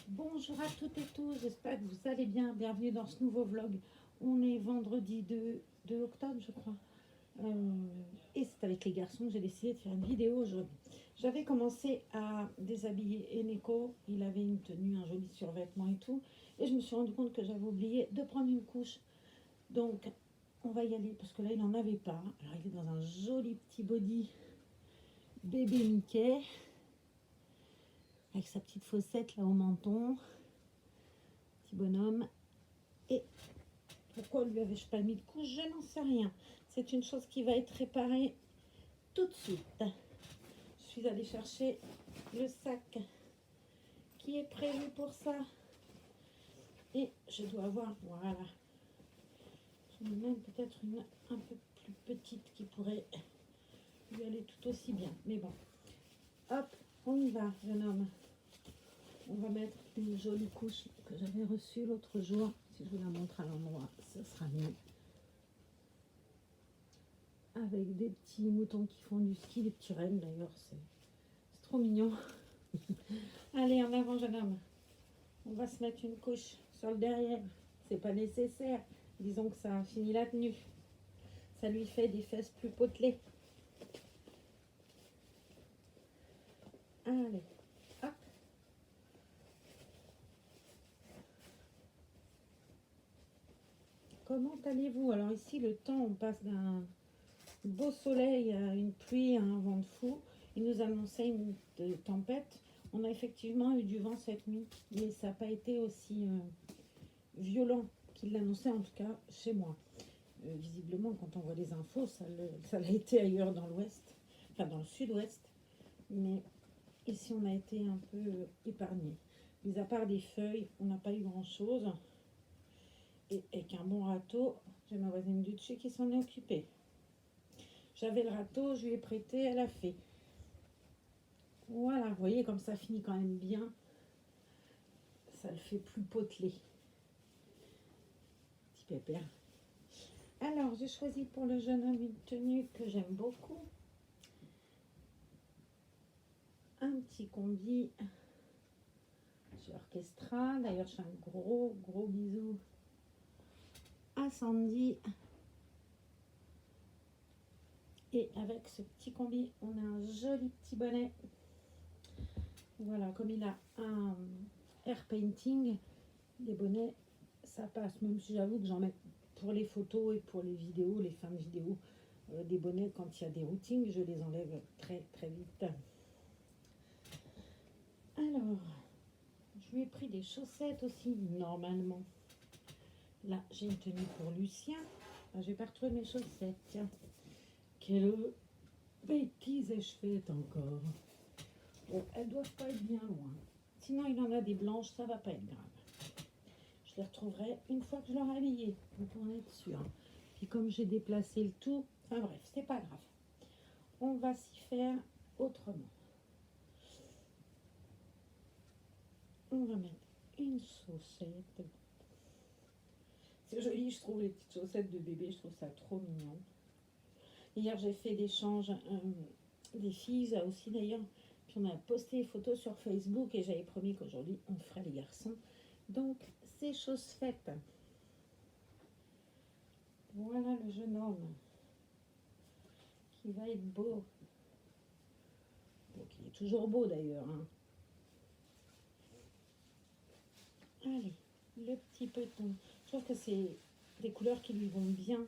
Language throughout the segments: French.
Bonjour à toutes et tous, j'espère que vous allez bien. Bienvenue dans ce nouveau vlog. On est vendredi 2 octobre, je crois. Et c'est avec les garçons que j'ai décidé de faire une vidéo aujourd'hui. J'avais commencé à déshabiller Eneko. Il avait une tenue, un joli survêtement et tout. Et je me suis rendu compte que j'avais oublié de prendre une couche. Donc, on va y aller parce que là, il n'en avait pas. Alors, il est dans un joli petit body bébé Mickey avec sa petite fossette là au menton. Petit bonhomme. Et pourquoi lui avais-je pas mis de couche? Je n'en sais rien. C'est une chose qui va être réparée tout de suite. Je suis allée chercher le sac qui est prévu pour ça. Et je dois avoir, voilà. J'en ai même peut-être une un peu plus petite qui pourrait lui aller tout aussi bien. Mais bon, hop, on y va, jeune homme. On va mettre une jolie couche que j'avais reçue l'autre jour. Si je vous la montre à l'endroit, ce sera mieux. Avec des petits moutons qui font du ski, des petits rennes d'ailleurs, c'est trop mignon. Allez, en avant, jeune homme. On va se mettre une couche sur le derrière. C'est pas nécessaire. Disons que ça a fini la tenue. Ça lui fait des fesses plus potelées. Allez, hop. Comment allez-vous? Alors ici, le temps, on passe d'un beau soleil à une pluie, à un vent de fou. Il nous annonçait une tempête. On a effectivement eu du vent cette nuit, mais ça n'a pas été aussi violent qu'il l'annonçait, en tout cas chez moi. Visiblement, quand on voit les infos, ça l'a été ailleurs dans l'ouest, enfin dans le sud-ouest, mais ici on a été un peu épargné. Mis à part des feuilles, on n'a pas eu grand-chose. Et avec un bon râteau, j'ai ma voisine du dessus qui s'en est occupée. J'avais le râteau, je lui ai prêté, elle a fait. Voilà, vous voyez comme ça finit quand même bien. Ça le fait plus potelé. Petit pépère. Alors, j'ai choisi pour le jeune homme une tenue que j'aime beaucoup. Un petit combi chez Orchestra. D'ailleurs, je fais un gros bisou à Sandy. Et avec ce petit combi, on a un joli petit bonnet. Voilà, comme il a un air painting, les bonnets, ça passe. Même si j'avoue que j'en mets pour les photos et pour les vidéos, les fins de vidéos, des bonnets quand il y a des routings, je les enlève très vite. Alors, je lui ai pris des chaussettes aussi, normalement. Là, j'ai une tenue pour Lucien. Ah, je vais pas retrouver mes chaussettes, tiens. Quelle bêtise ai-je faite encore? Bon, elles doivent pas être bien loin. Sinon, il en a des blanches, ça va pas être grave. Je les retrouverai une fois que je l'aurai habillé, pour en être sûr. Puis comme j'ai déplacé le tout, enfin bref, c'est pas grave. On va s'y faire autrement. On va mettre une chaussette. C'est joli, je trouve, les petites chaussettes de bébé, je trouve ça trop mignon. Hier, j'ai fait l'échange des filles aussi d'ailleurs. Puis on a posté les photos sur Facebook et j'avais promis qu'aujourd'hui, on ferait les garçons. Donc, c'est chose faite. Voilà le jeune homme qui va être beau. Donc, il est toujours beau d'ailleurs. Hein. Allez, le petit peton. Je trouve que c'est des couleurs qui lui vont bien.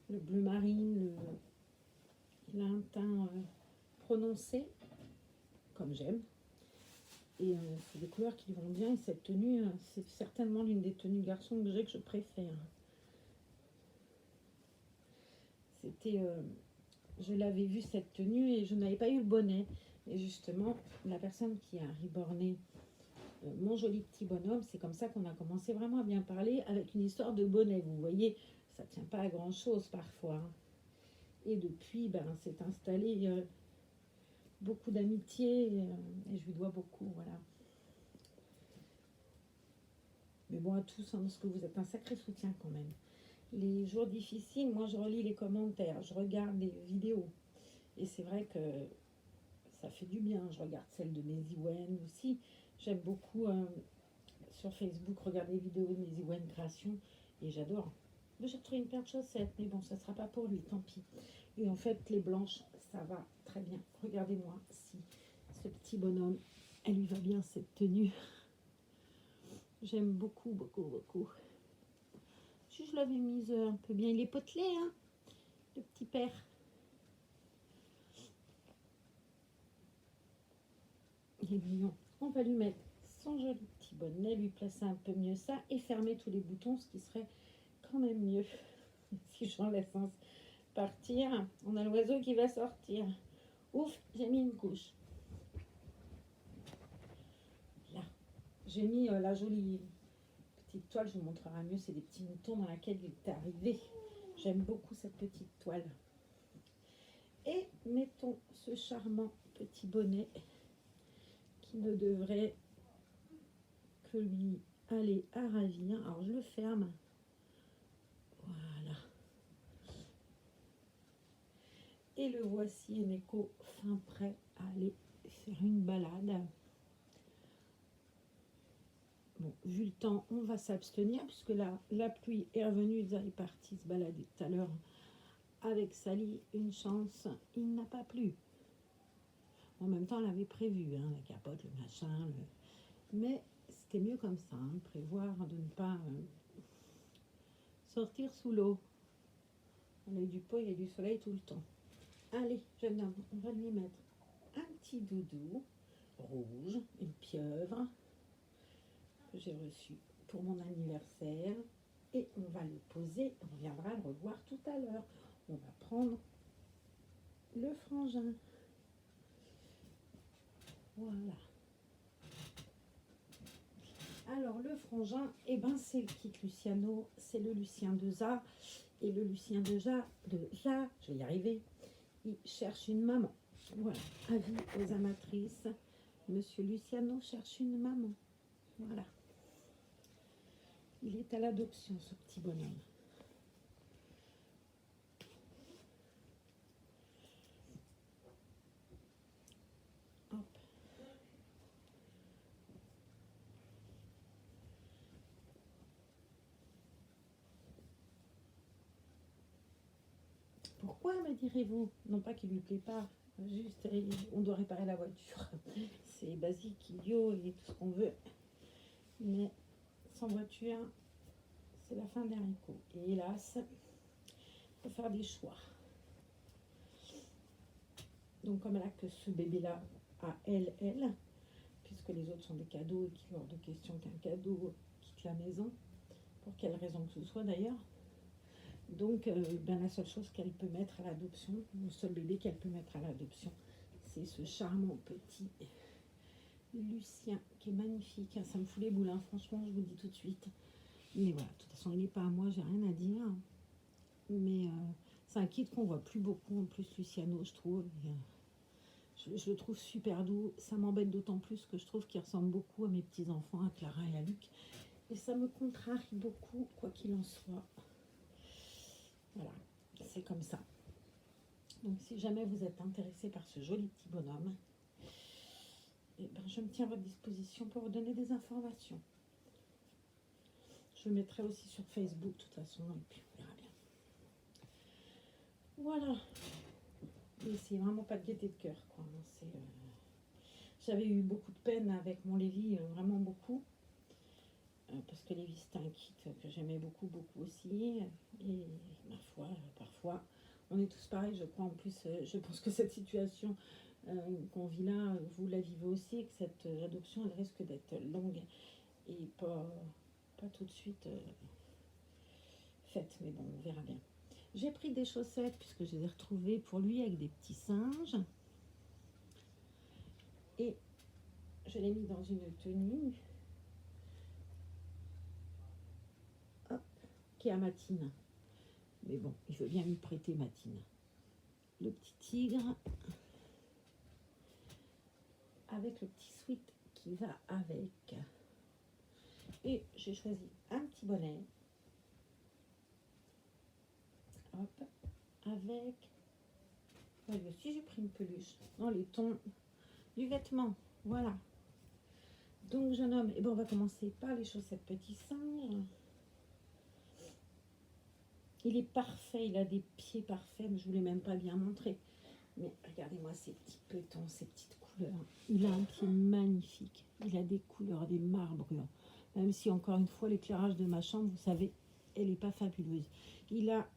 Le bleu marine, il a un teint prononcé, comme j'aime. Et c'est des couleurs qui lui vont bien. Et cette tenue, c'est certainement l'une des tenues garçons que je préfère. C'était, je l'avais vue cette tenue et je n'avais pas eu le bonnet. Et justement, la personne qui a reborné mon joli petit bonhomme, c'est comme ça qu'on a commencé vraiment à bien parler avec une histoire de bonnet. Vous voyez, ça tient pas à grand chose parfois. Et depuis, ben, s'est installé beaucoup d'amitié et je lui dois beaucoup, voilà. Mais bon, à tous, hein, parce que vous êtes un sacré soutien quand même. Les jours difficiles, moi je relis les commentaires, je regarde les vidéos. Et c'est vrai que ça fait du bien. Je regarde celle de Maisy Wen aussi. J'aime beaucoup sur Facebook, regarde les vidéos de mes Iwan Créations et j'adore. J'ai retrouvé une paire de chaussettes, mais bon, ça sera pas pour lui, tant pis. Et en fait, les blanches, ça va très bien. Regardez-moi si ce petit bonhomme, elle lui va bien cette tenue. J'aime beaucoup, beaucoup, beaucoup. Si je l'avais mise un peu bien, il est potelé, hein, le petit père. Il est mignon. On va lui mettre son joli petit bonnet, lui placer un peu mieux ça et fermer tous les boutons, ce qui serait quand même mieux. Si j'en laisse un partir, on a l'oiseau qui va sortir. Ouf, j'ai mis une couche. Là, j'ai mis la jolie petite toile, je vous montrerai mieux, c'est des petits moutons dans laquelle il est arrivé. J'aime beaucoup cette petite toile. Et mettons ce charmant petit bonnet qui ne devrait que lui aller à ravir. Alors je le ferme. Voilà. Et le voici, Eneko, fin prêt à aller faire une balade. Bon, vu le temps, on va s'abstenir puisque là, la pluie est revenue. Ils est parti se balader tout à l'heure avec Sally. Une chance, il n'a pas plu. En même temps, elle avait prévu, hein, la capote, le machin. Mais c'était mieux comme ça, hein, prévoir de ne pas sortir sous l'eau. On a eu du pot et du soleil tout le temps. Allez, jeune homme, on va lui mettre un petit doudou rouge, une pieuvre que j'ai reçue pour mon anniversaire. Et on va le poser, on viendra le revoir tout à l'heure. On va prendre le frangin. Voilà. Alors le frangin, eh ben, c'est le kit Luciano, c'est le Lucien Deza. Et le Lucien Deza, je vais y arriver, il cherche une maman. Voilà, avis aux amatrices, Monsieur Luciano cherche une maman. Voilà. Il est à l'adoption, ce petit bonhomme. Hop. Pourquoi, me direz-vous? Non pas qu'il lui plaît pas, juste on doit réparer la voiture. C'est basique, idiot et tout ce qu'on veut. Mais sans voiture, c'est la fin des haricots. Et hélas, il faut faire des choix. Donc comme elle a que ce bébé-là à elle, puisque les autres sont des cadeaux et qu'il est hors de question qu'un cadeau quitte la maison, pour quelle raison que ce soit d'ailleurs. Donc ben, la seule chose qu'elle peut mettre à l'adoption, le seul bébé qu'elle peut mettre à l'adoption, c'est ce charmant petit Lucien qui est magnifique. Ça me fout les boules, hein, franchement, je vous le dis tout de suite. Mais voilà, de toute façon, il n'est pas à moi, j'ai rien à dire. Mais c'est un kit qu'on voit plus beaucoup en plus, Luciano, je trouve. Et, je le trouve super doux. Ça m'embête d'autant plus que je trouve qu'il ressemble beaucoup à mes petits-enfants, à Clara et à Luc. Et ça me contrarie beaucoup, quoi qu'il en soit. Voilà, c'est comme ça. Donc si jamais vous êtes intéressé par ce joli petit bonhomme, eh ben, je me tiens à votre disposition pour vous donner des informations. Je le mettrai aussi sur Facebook de toute façon, et puis on verra bien. Voilà. Et c'est vraiment pas de gaieté de cœur, quoi. J'avais eu beaucoup de peine avec mon Lévi, vraiment beaucoup. Parce que Lévi, c'était un kit que j'aimais beaucoup, beaucoup aussi. Et ma foi, parfois, on est tous pareils, je crois. En plus, je pense que cette situation qu'on vit là, vous la vivez aussi, et que cette adoption, elle risque d'être longue et pas tout de suite faite. Mais bon, on verra bien. J'ai pris des chaussettes, puisque je les ai retrouvées pour lui avec des petits singes. Et je l'ai mis dans une tenue. Hop, qui est à Matine. Mais bon, il veut bien lui prêter Matine. Le petit tigre avec le petit sweat qui va avec. Et j'ai choisi un petit bonnet. Hop, avec. Là aussi, j'ai pris une peluche dans les tons du vêtement. Voilà. Donc, jeune homme, eh ben, on va commencer par les chaussettes petit singe. Il est parfait, il a des pieds parfaits, mais je ne vous l'ai même pas bien montré. Mais regardez-moi ces petits petons, ces petites couleurs. Il a un pied magnifique. Il a des couleurs, des marbrures. Même si, encore une fois, l'éclairage de ma chambre, vous savez, elle n'est pas fabuleuse. Il a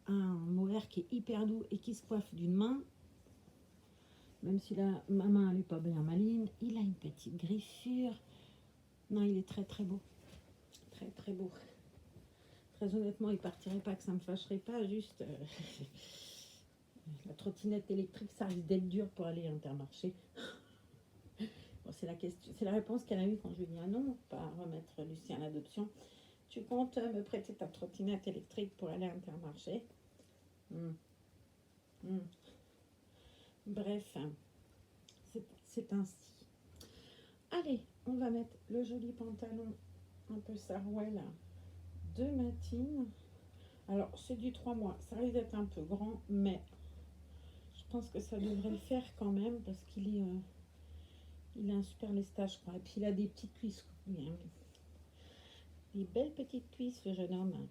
un mohair qui est hyper doux et qui se coiffe d'une main. Même si ma main n'est pas bien maligne. Il a une petite griffure. Non, il est très très beau. Très très beau. Très honnêtement, il partirait pas que ça me fâcherait pas. Juste, la trottinette électrique, ça risque d'être dur pour aller à Intermarché. Bon, c'est la réponse qu'elle a eue quand je lui ai dit ah non, pas remettre Lucien à l'adoption. Tu comptes me prêter ta trottinette électrique pour aller à Intermarché? Bref, c'est ainsi. Allez, on va mettre le joli pantalon un peu sarouel de Matine. Alors, c'est du 3 mois. Ça risque d'être un peu grand, mais je pense que ça devrait le faire quand même parce qu'il est, il a un super lestage, je crois. Et puis, il a des petites cuisses. Des belles petites cuisses, ce jeune homme.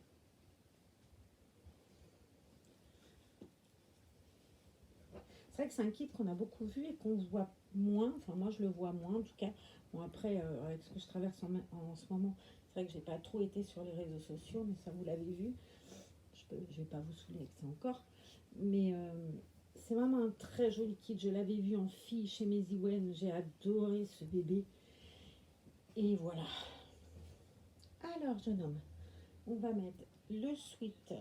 C'est vrai que c'est un kit qu'on a beaucoup vu et qu'on voit moins. Enfin, moi, je le vois moins, en tout cas. Bon, après, avec ce que je traverse en ce moment, c'est vrai que j'ai pas trop été sur les réseaux sociaux, mais ça, vous l'avez vu. Je vais pas vous saouler avec ça encore. Mais c'est vraiment un très joli kit. Je l'avais vu en fille chez Maisy-Wen. J'ai adoré ce bébé. Et voilà. Alors, jeune homme, on va mettre le sweat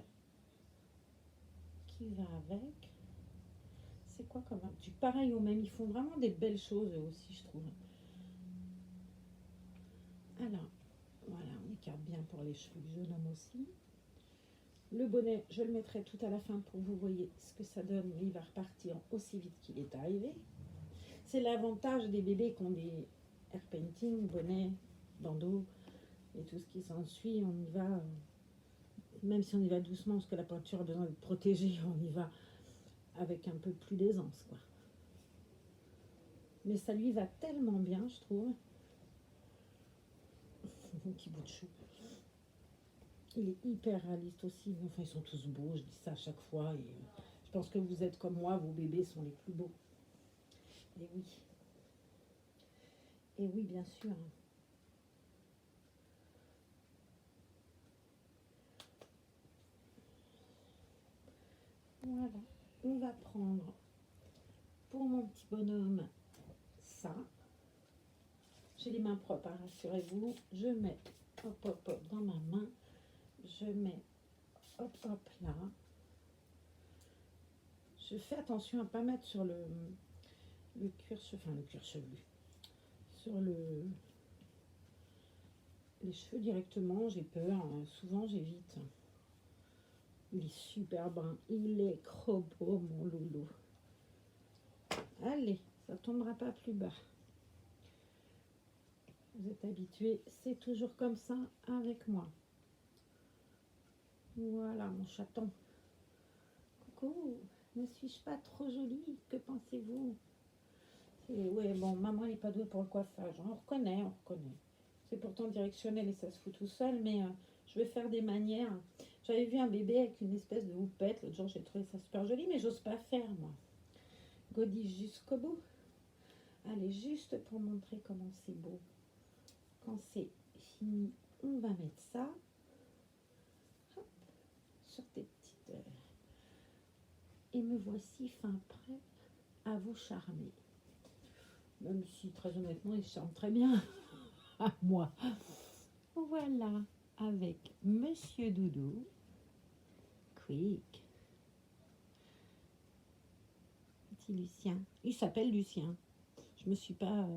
qui va avec. C'est quoi comme du pareil au même. Ils font vraiment des belles choses aussi, je trouve. Alors, voilà, on écarte bien pour les cheveux du jeune homme aussi. Le bonnet, je le mettrai tout à la fin pour que vous voyez ce que ça donne, mais il va repartir aussi vite qu'il est arrivé. C'est l'avantage des bébés qui ont des air painting, bonnet, bandeau et tout ce qui s'ensuit. On y va, même si on y va doucement, parce que la peinture a besoin d'être protégée, on y va avec un peu plus d'aisance, quoi. Mais ça lui va tellement bien, je trouve. Mon petit bout de chou. Il est hyper réaliste aussi. Enfin, ils sont tous beaux, je dis ça à chaque fois. Et je pense que vous êtes comme moi, vos bébés sont les plus beaux. Et oui. Et oui, bien sûr. Voilà. On va prendre pour mon petit bonhomme ça. J'ai les mains propres, hein, rassurez-vous. Je mets hop hop hop dans ma main. Je mets hop hop là. Je fais attention à ne pas mettre sur le cuir chevelu. Sur les cheveux directement, j'ai peur. Hein. Souvent, j'évite. Il est super brun. Il est trop beau, mon loulou. Allez, ça tombera pas plus bas. Vous êtes habitués, c'est toujours comme ça avec moi. Voilà, mon chaton. Coucou, ne suis-je pas trop jolie? Que pensez-vous? Ouais, bon, maman n'est pas douée pour le coiffage. On reconnaît, on reconnaît. C'est pourtant directionnel et ça se fout tout seul, mais je vais faire des manières. J'avais vu un bébé avec une espèce de houppette. L'autre jour, j'ai trouvé ça super joli, mais j'ose pas faire, moi. Godis jusqu'au bout. Allez, juste pour montrer comment c'est beau. Quand c'est fini, on va mettre ça. Hop, sur tes petites... Et me voici fin prêt à vous charmer. Même si, très honnêtement, il charme très bien à moi. Voilà, avec Monsieur Doudou. Quick. Petit Lucien. Il s'appelle Lucien. Je me suis pas...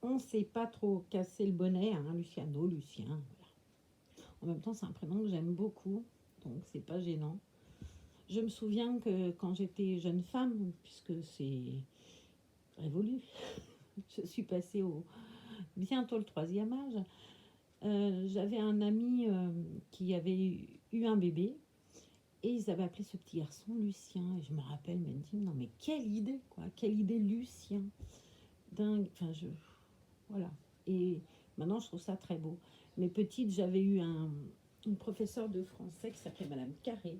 on ne s'est pas trop cassé le bonnet, hein, Luciano, Lucien. Voilà. En même temps, c'est un prénom que j'aime beaucoup, donc c'est pas gênant. Je me souviens que quand j'étais jeune femme, puisque c'est révolu, je suis passée au bientôt le 3e âge, j'avais un ami qui avait eu un bébé et ils avaient appelé ce petit garçon Lucien. Et je me rappelle, me dit non mais quelle idée quoi, quelle idée Lucien, dingue. Enfin Voilà. Et maintenant, je trouve ça très beau. Mais petite, j'avais eu une professeure de français qui s'appelait Madame Carré.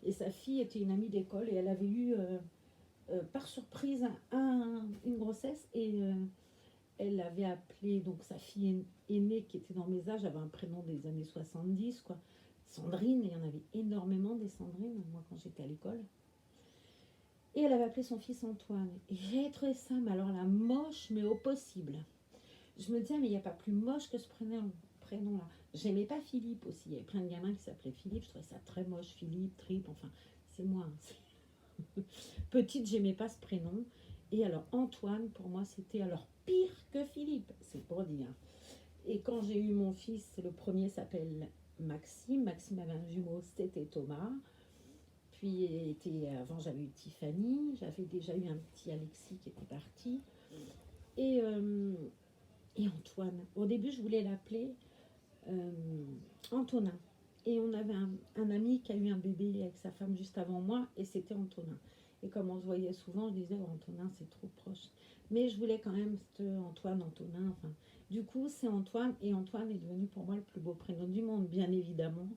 Et sa fille était une amie d'école et elle avait eu par surprise une grossesse et elle avait appelé donc sa fille aînée qui était dans mes âges, avait un prénom des années 70 quoi. Sandrine, et il y en avait énormément des Sandrines, moi quand j'étais à l'école. Et elle avait appelé son fils Antoine. Et j'ai trouvé ça, mais alors la moche, mais au possible. Je me disais, mais il n'y a pas plus moche que ce prénom-là. J'aimais pas Philippe aussi. Il y avait plein de gamins qui s'appelaient Philippe. Je trouvais ça très moche. Philippe, Trip, enfin, c'est moi. Petite, j'aimais pas ce prénom. Et alors, Antoine, pour moi, c'était alors pire que Philippe. C'est pour dire. Et quand j'ai eu mon fils, le premier s'appelle Maxime. Maxime avait un jumeau, c'était Thomas. Puis, avant, j'avais eu Tiffany. J'avais déjà eu un petit Alexis qui était parti. Et, euh, et Antoine. Au début, je voulais l'appeler euh, Antonin. Et on avait un ami qui a eu un bébé avec sa femme juste avant moi, et c'était Antonin. Et comme on se voyait souvent, je disais, oh, Antonin, c'est trop proche. Mais je voulais quand même Antoine, Antonin. Enfin, du coup, c'est Antoine, et Antoine est devenu pour moi le plus beau prénom du monde, bien évidemment.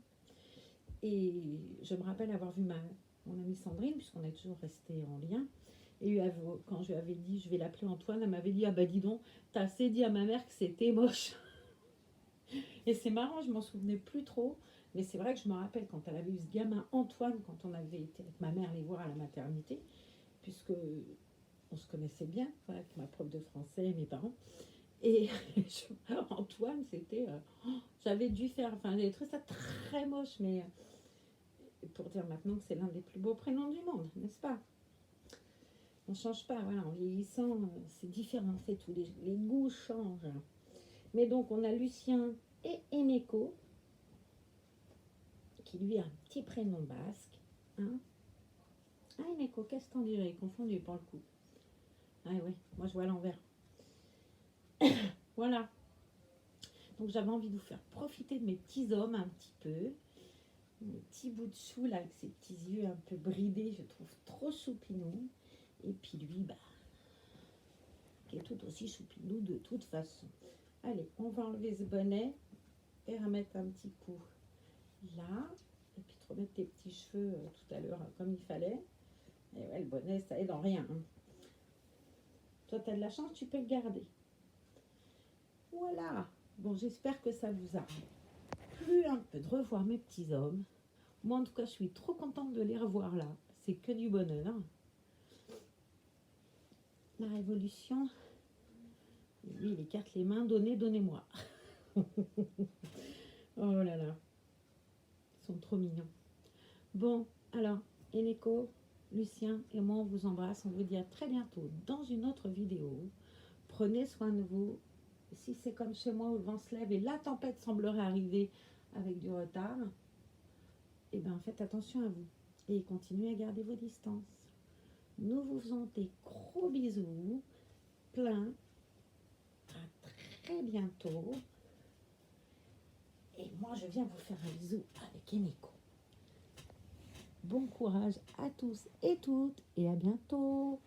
Et je me rappelle avoir vu mon amie Sandrine, puisqu'on est toujours resté en lien. Et quand je lui avais dit, je vais l'appeler Antoine, elle m'avait dit, ah bah dis donc, t'as assez dit à ma mère que c'était moche. Et c'est marrant, je m'en souvenais plus trop. Mais c'est vrai que je me rappelle quand elle avait eu ce gamin Antoine, quand on avait été avec ma mère les voir à la maternité, puisque on se connaissait bien, voilà, avec ma prof de français et mes parents. Et Antoine, c'était. J'avais dû faire. Enfin, j'avais trouvé ça très moche, mais pour dire maintenant que c'est l'un des plus beaux prénoms du monde, n'est-ce pas? On ne change pas, voilà, en vieillissant, c'est différent, c'est tout. Les goûts changent. Mais donc, on a Lucien et Eneko, qui lui a un petit prénom basque. Hein. Ah, Eneko, qu'est-ce que t'en dirais? Confondu pour le coup. Ah oui, moi je vois à l'envers. Voilà. Donc j'avais envie de vous faire profiter de mes petits hommes un petit peu. Mes petits bouts de chou là, avec ses petits yeux un peu bridés, je trouve trop choupinou. Et puis lui, bah, qui est tout aussi choupinou de toute façon. Allez, on va enlever ce bonnet et remettre un petit coup là. Et puis te remettre tes petits cheveux tout à l'heure comme il fallait. Et ouais, le bonnet, ça aide en rien. Hein. Toi, tu as de la chance, tu peux le garder. Voilà. Bon, j'espère que ça vous a plu un peu de revoir mes petits hommes. Moi, en tout cas, je suis trop contente de les revoir là. C'est que du bonheur. La révolution. Lui, il écarte les mains. Donnez, donnez-moi. Oh là là. Ils sont trop mignons. Bon, alors, Eneko, Lucien et moi, on vous embrasse. On vous dit à très bientôt dans une autre vidéo. Prenez soin de vous. Si c'est comme chez moi où le vent se lève et la tempête semblerait arriver avec du retard, eh bien faites attention à vous et continuez à garder vos distances. Nous vous faisons des gros bisous, plein, à très bientôt. Et moi je viens vous faire un bisou avec Eneko. Bon courage à tous et toutes et à bientôt.